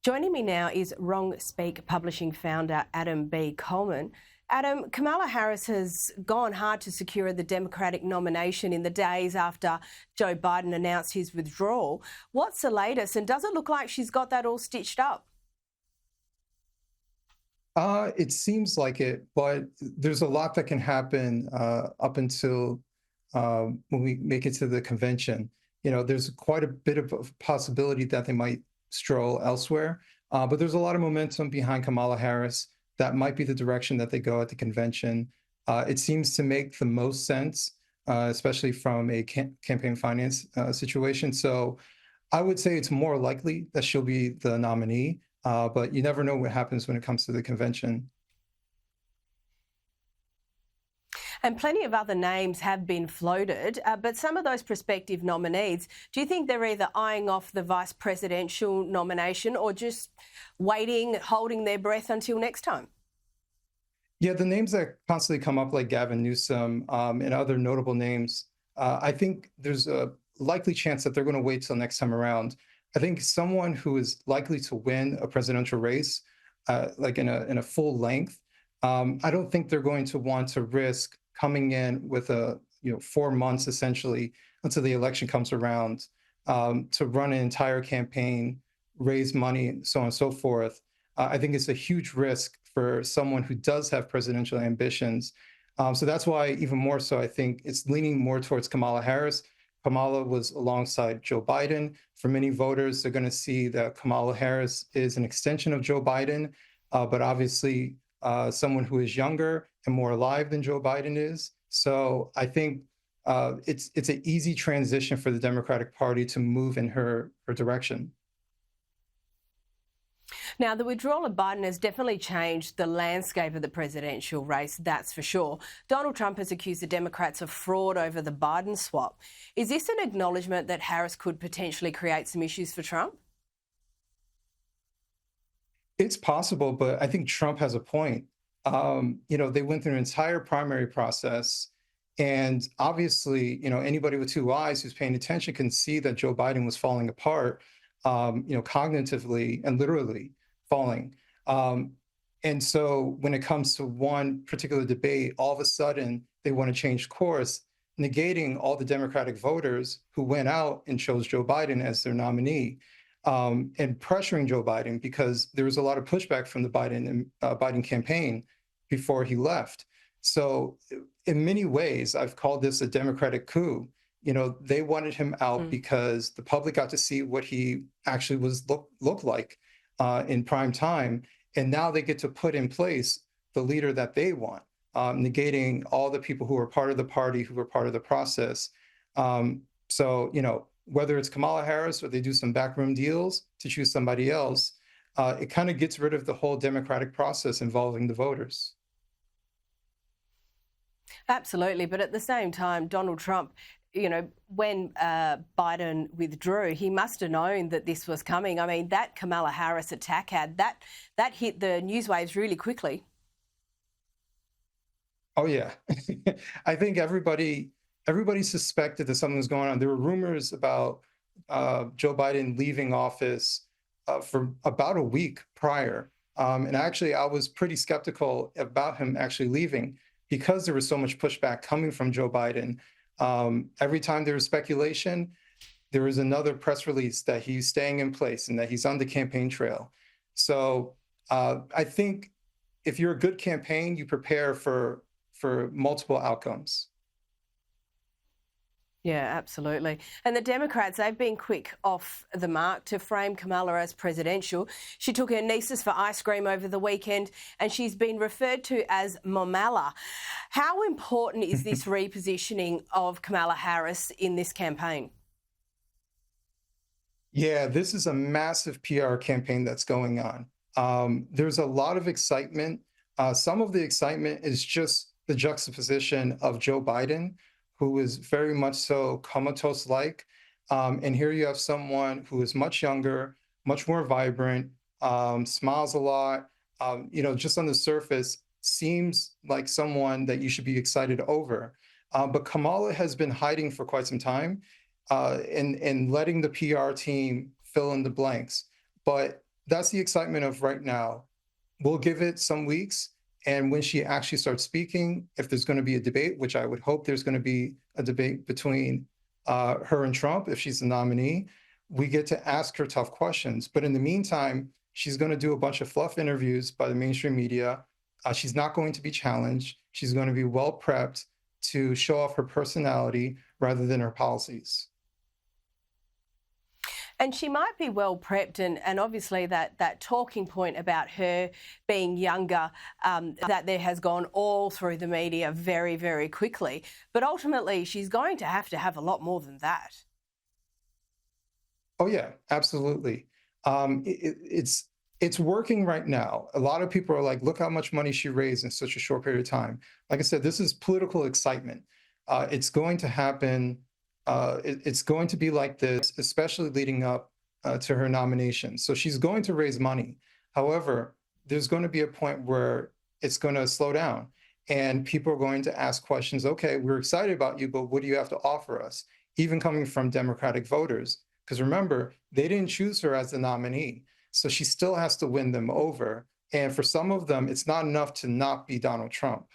Joining me now is Wrong Speak publishing founder Adam B. Coleman. Adam, Kamala Harris has gone hard to secure the Democratic nomination in the days after Joe Biden announced his withdrawal. What's the latest, and does it look like she's got that all stitched up? It seems like it, but there's a lot that can happen up until when we make it to the convention. You know, there's quite a bit of a possibility that they might stroll elsewhere, but there's a lot of momentum behind Kamala Harris. That might be the direction that they go at the convention. It seems to make the most sense, especially from a campaign finance situation. So I would say it's more likely that she'll be the nominee. But you never know what happens when it comes to the convention. And plenty of other names have been floated, but some of those prospective nominees, do you think they're either eyeing off the vice presidential nomination or just waiting, holding their breath until next time? Yeah, the names that constantly come up, like Gavin Newsom and other notable names, I think there's a likely chance that they're going to wait till next time around. I think someone who is likely to win a presidential race, like in a full length, I don't think they're going to want to risk coming in with 4 months essentially until the election comes around to run an entire campaign, raise money, so on and so forth. I think it's a huge risk for someone who does have presidential ambitions. So that's why, even more so, I think it's leaning more towards Kamala Harris. Kamala was alongside Joe Biden. For many voters, they're going to see that Kamala Harris is an extension of Joe Biden, but obviously someone who is younger and more alive than Joe Biden is. So I think it's an easy transition for the Democratic Party to move in her direction. Now, the withdrawal of Biden has definitely changed the landscape of the presidential race, that's for sure. Donald Trump has accused the Democrats of fraud over the Biden swap. Is this an acknowledgement that Harris could potentially create some issues for Trump? It's possible, but I think Trump has a point. They went through an entire primary process. And obviously, anybody with two eyes who's paying attention can see that Joe Biden was falling apart, cognitively and literally falling. And so when it comes to one particular debate, all of a sudden they want to change course, negating all the Democratic voters who went out and chose Joe Biden as their nominee, and pressuring Joe Biden because there was a lot of pushback from the Biden campaign before he left. So in many ways, I've called this a Democratic coup. They wanted him out because the public got to see what he actually looked like in prime time. And now they get to put in place the leader that they want, negating all the people who were part of the party, who were part of the process. Whether it's Kamala Harris or they do some backroom deals to choose somebody else, it kind of gets rid of the whole democratic process involving the voters. Absolutely. But at the same time, Donald Trump, when Biden withdrew, he must have known that this was coming. I mean, that Kamala Harris attack that hit the news waves really quickly. Oh, yeah. I think everybody suspected that something was going on. There were rumors about Joe Biden leaving office for about a week prior. And actually, I was pretty skeptical about him actually leaving because there was so much pushback coming from Joe Biden. Every time there was speculation, there was another press release that he's staying in place and that he's on the campaign trail. So I think if you're a good campaign, you prepare for multiple outcomes. Yeah, absolutely. And the Democrats, they've been quick off the mark to frame Kamala as presidential. She took her nieces for ice cream over the weekend and she's been referred to as Momala. How important is this repositioning of Kamala Harris in this campaign? Yeah, this is a massive PR campaign that's going on. There's a lot of excitement. Some of the excitement is just the juxtaposition of Joe Biden, who is very much so comatose-like. And here you have someone who is much younger, much more vibrant, smiles a lot, just on the surface, seems like someone that you should be excited over. But Kamala has been hiding for quite some time and letting the PR team fill in the blanks. But that's the excitement of right now. We'll give it some weeks. And when she actually starts speaking, if there's going to be a debate, which I would hope there's going to be a debate between her and Trump, if she's the nominee, we get to ask her tough questions. But in the meantime, she's going to do a bunch of fluff interviews by the mainstream media. She's not going to be challenged. She's going to be well prepped to show off her personality rather than her policies. And she might be well prepped, and obviously that talking point about her being younger, that there has gone all through the media very, very quickly. But ultimately, she's going to have a lot more than that. Oh yeah, absolutely. It's working right now. A lot of people are like, look how much money she raised in such a short period of time. Like I said, this is political excitement. It's going to happen. It's going to be like this, especially leading up to her nomination. So she's going to raise money. However, there's going to be a point where it's going to slow down and people are going to ask questions. Okay, we're excited about you, but what do you have to offer us? Even coming from Democratic voters. Because remember, they didn't choose her as the nominee. So she still has to win them over. And for some of them, it's not enough to not be Donald Trump.